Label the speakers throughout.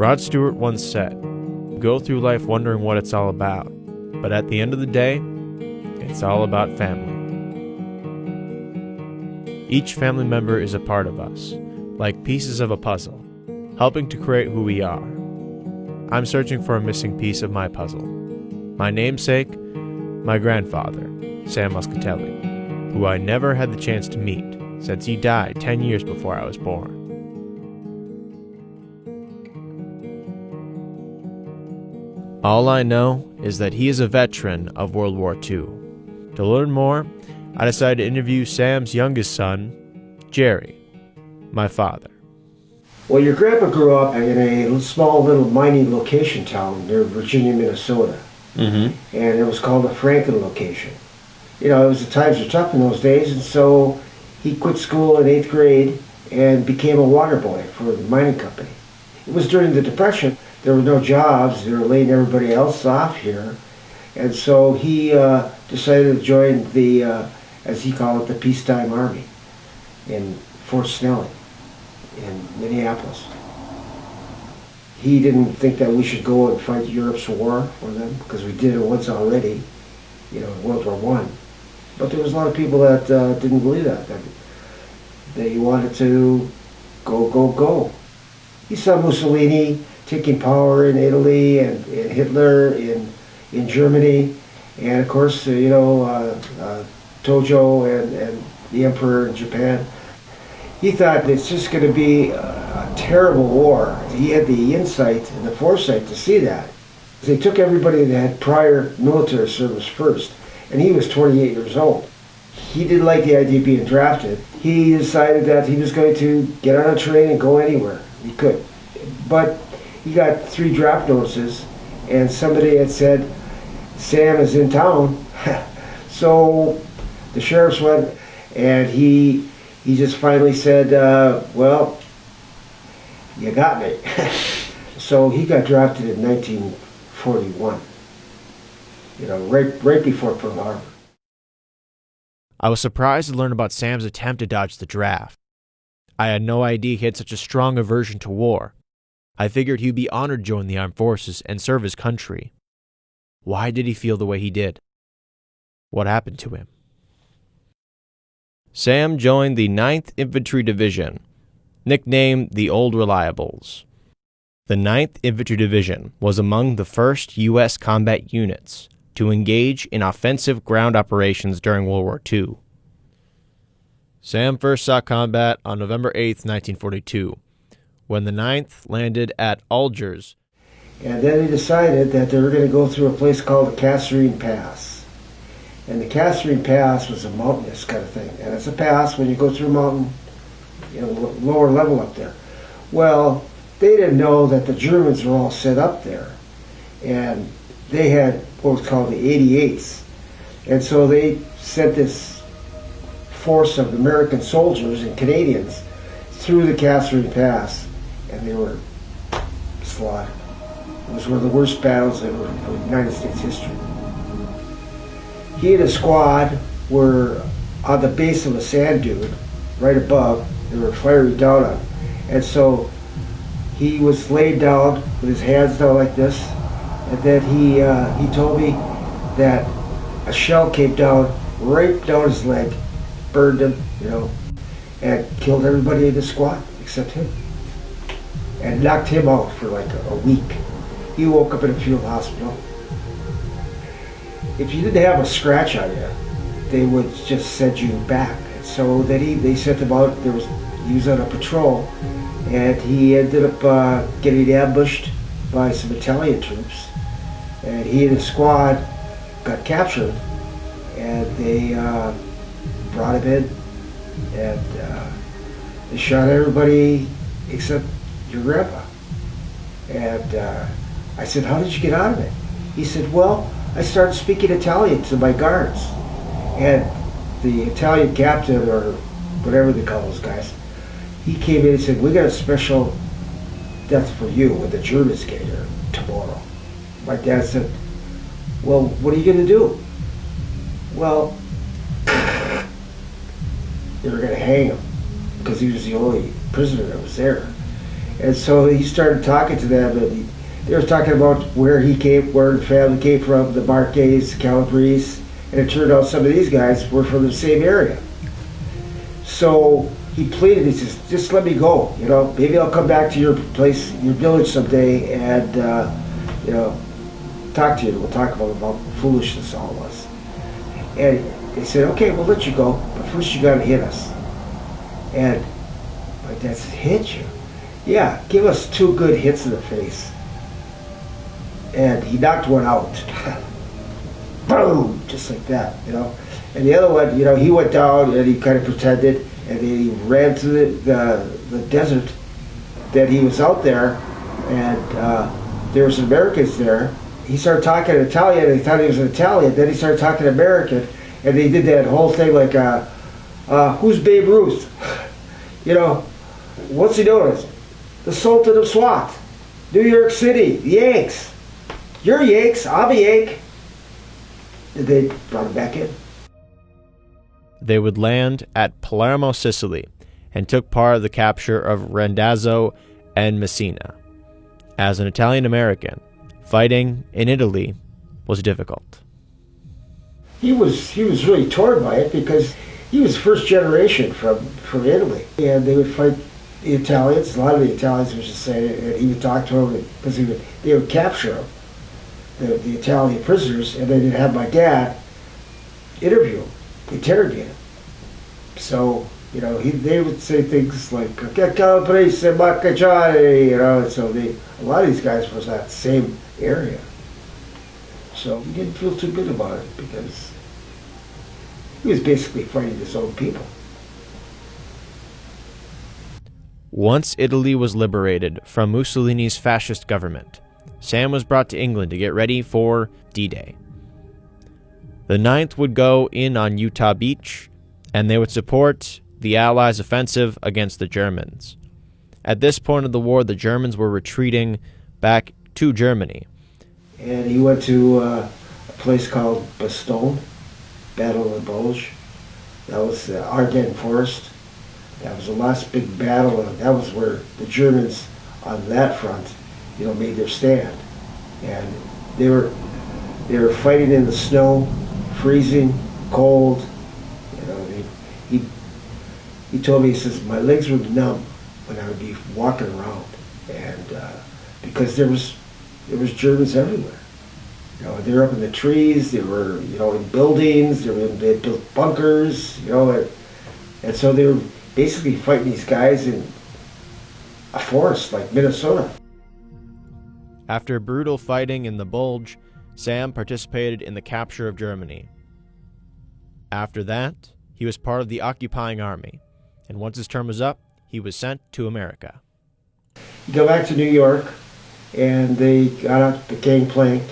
Speaker 1: Rod Stewart once said, "Go through life wondering what it's all about, but at the end of the day, it's all about family." Each family member is a part of us, like pieces of a puzzle, helping to create who we are. I'm searching for a missing piece of my puzzle. My namesake, my grandfather, Sam Muscatelli, who I never had the chance to meet since he died 10 years before I was born. All I know is that he is a veteran of World War II. To learn more, I decided to interview Sam's youngest son, Jerry, my father.
Speaker 2: Well, your grandpa grew up in a small little mining location town near Virginia, Minnesota. And it was called the Franklin location. You know, the times were tough in those days, and so he quit school in 8th grade and became a water boy for the mining company. It was during the Depression. There were no jobs. They were laying everybody else off here. And so he decided to join the, as he called it, the peacetime army in Fort Snelling in Minneapolis. He didn't think that we should go and fight Europe's war for them, because we did it once already, you know, in World War I. But there was a lot of people that didn't believe that they wanted to go. He saw Mussolini taking power in Italy and Hitler in Germany, and of course, Tojo and the Emperor in Japan. He thought it's just going to be a terrible war. He had the insight and the foresight to see that. They took everybody that had prior military service first, and he was 28 years old. He didn't like the idea of being drafted. He decided that he was going to get on a train and go anywhere he could. But he got 3 draft notices, and somebody had said, "Sam is in town." So the sheriffs went, and he just finally said, "Well, you got me." So he got drafted in 1941, right before Pearl Harbor.
Speaker 1: I was surprised to learn about Sam's attempt to dodge the draft. I had no idea he had such a strong aversion to war. I figured he'd be honored to join the armed forces and serve his country. Why did he feel the way he did? What happened to him? Sam joined the 9th Infantry Division, nicknamed the Old Reliables. The 9th Infantry Division was among the first U.S. combat units to engage in offensive ground operations during World War II. Sam first saw combat on November 8, 1942, when the 9th landed at Algiers.
Speaker 2: And then they decided that they were going to go through a place called the Kasserine Pass. And the Kasserine Pass was a mountainous kind of thing. And it's a pass when you go through a mountain, lower level up there. Well, they didn't know that the Germans were all set up there. And they had what was called the 88s. And so they sent this force of American soldiers and Canadians through the Kasserine Pass, and they were slaughtered. It was one of the worst battles in United States history. He and his squad were on the base of a sand dune, right above. They were firing down on him. And so he was laid down with his hands down like this, and then he told me that a shell came down right down his leg, burned him, and killed everybody in the squad except him, and knocked him out for like a week. He woke up in a field hospital. If you didn't have a scratch on you, they would just send you back. So then they sent him out. He was on a patrol, and he ended up getting ambushed by some Italian troops, and he and his squad got captured, and they brought him in, and they shot everybody except your grandpa. And I said, "How did you get out of it?" He said, "Well, I started speaking Italian to my guards." And the Italian captain, or whatever they call those guys, he came in and said, "We got a special death for you when the Germans get here tomorrow." My dad said, "Well, what are you going to do?" Well, they were going to hang him because he was the only prisoner that was there. And so he started talking to them, and they were talking about where the family came from, the Marques, the Calabres, and it turned out some of these guys were from the same area. So he pleaded, he says, just let me go, maybe I'll come back to your place, your village someday, and, talk to you. We'll talk about how foolishness all was. And they said, okay, we'll let you go, but first you gotta hit us. And my dad said, hit you? Yeah, give us 2 good hits in the face. And he knocked one out. Boom! Just like that, And the other one, he went down and he kind of pretended, and then he ran to the desert that he was out there, and there were some Americans there. He started talking Italian, and he thought he was an Italian. Then he started talking American, and they did that whole thing like, who's Babe Ruth? What's he doing? The Sultan of SWAT, New York City, the Yanks. You're Yanks, I'm a Yank. And they brought him back in.
Speaker 1: They would land at Palermo, Sicily, and took part of the capture of Randazzo and Messina. As an Italian-American, fighting in Italy was difficult.
Speaker 2: He was really torn by it because he was first generation from Italy, and they would fight the Italians. A lot of the Italians would just say, and he would talk to them because they would capture him, the Italian prisoners, and then they'd have my dad interview him, interrogate him. So they would say things like "Che calabrese macchiare," so a lot of these guys was that same area. So he didn't feel too good about it because he was basically fighting his own people.
Speaker 1: Once Italy was liberated from Mussolini's fascist government, Sam was brought to England to get ready for D-Day. The 9th would go in on Utah Beach, and they would support the Allies' offensive against the Germans. At this point of the war, the Germans were retreating back to Germany.
Speaker 2: And he went to a place called Bastogne, Battle of the Bulge. That was the Ardennes Forest. That was the last big battle, and that was where the Germans on that front, made their stand. And they were fighting in the snow, freezing, cold. He told me, he says, my legs would numb when I would be walking around, and because there was Germans everywhere. They were up in the trees, they were, in buildings, they built bunkers, and so they were basically fighting these guys in a forest like Minnesota.
Speaker 1: After brutal fighting in the Bulge, Sam participated in the capture of Germany. After that, he was part of the occupying army, and once his term was up, he was sent to America.
Speaker 2: He got back to New York, and they got up the gangplank,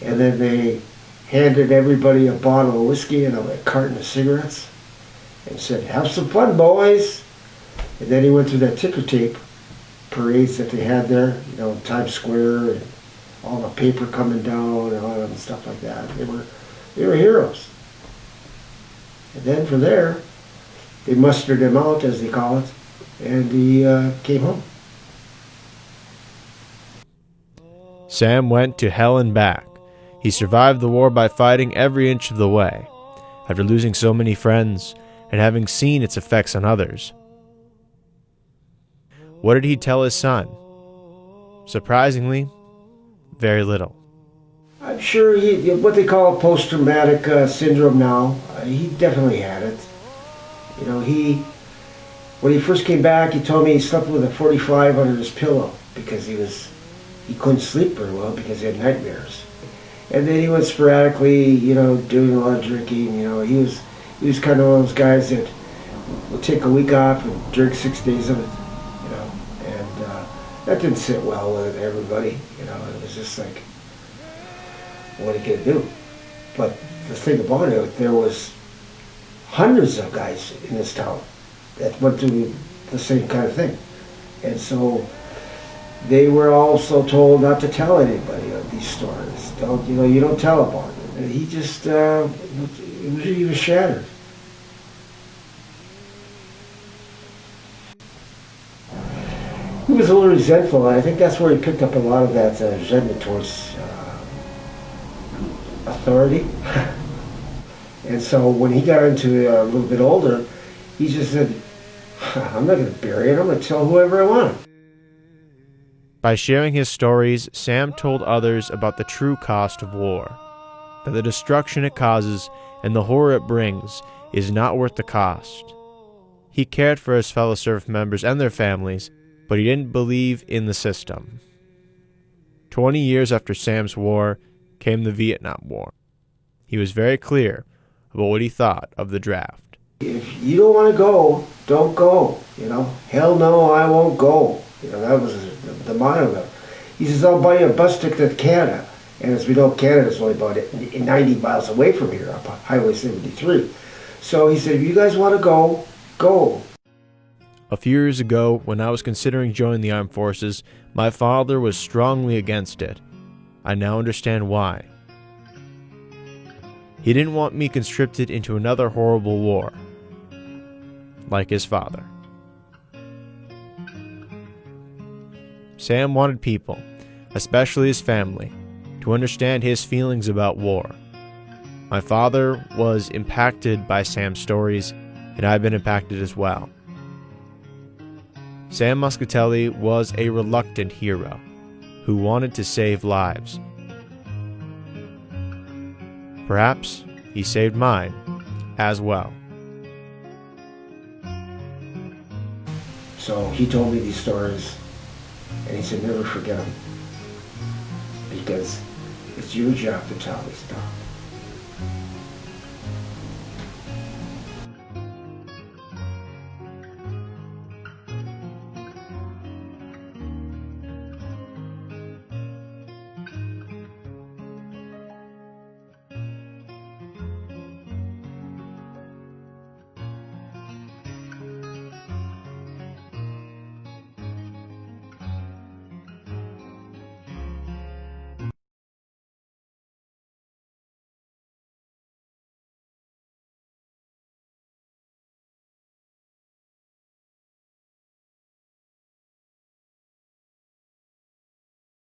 Speaker 2: and then they handed everybody a bottle of whiskey and a carton of cigarettes, and said, have some fun, boys. And then he went through that ticker tape parades that they had there, in Times Square, and all the paper coming down and all that and stuff like that. They were heroes. And then from there, they mustered him out, as they call it, and he came home.
Speaker 1: Sam went to hell and back. He survived the war by fighting every inch of the way, after losing so many friends and having seen its effects on others. What did he tell his son? Surprisingly, very little.
Speaker 2: I'm sure what they call post-traumatic syndrome now, he definitely had it. When he first came back, he told me he slept with a .45 under his pillow because he couldn't sleep very well because he had nightmares. And then he went sporadically, doing a lot of drinking. He was kind of one of those guys that would take a week off and drink 6 days of it, and that didn't sit well with everybody. It was just like, what are you gonna do? But the thing about it, there was hundreds of guys in this town that went through the same kind of thing, and so they were also told not to tell anybody of these stories. You don't tell about it. And he just, he was shattered. He was a little resentful, and I think that's where he picked up a lot of that resentment towards authority. And so when he got into a little bit older, he just said, I'm not going to bury it, I'm going to tell whoever I want.
Speaker 1: By sharing his stories, Sam told others about the true cost of war, that the destruction it causes and the horror it brings is not worth the cost. He cared for his fellow service members and their families, but he didn't believe in the system. 20 years after Sam's war came the Vietnam War. He was very clear about what he thought of the draft.
Speaker 2: If you don't want to go, don't go. Hell no, I won't go. That was the motto. He says, I'll buy you a bus ticket to Canada. And as we know, Canada's only about 90 miles away from here, up Highway 73. So he said, if you guys want to go, go.
Speaker 1: A few years ago, when I was considering joining the armed forces, my father was strongly against it. I now understand why. He didn't want me conscripted into another horrible war, like his father. Sam wanted people, especially his family, to understand his feelings about war. My father was impacted by Sam's stories, and I've been impacted as well. Sam Muscatelli was a reluctant hero who wanted to save lives. Perhaps he saved mine as well.
Speaker 2: So he told me these stories, and he said, never forget them, because it's your job to tell this stuff.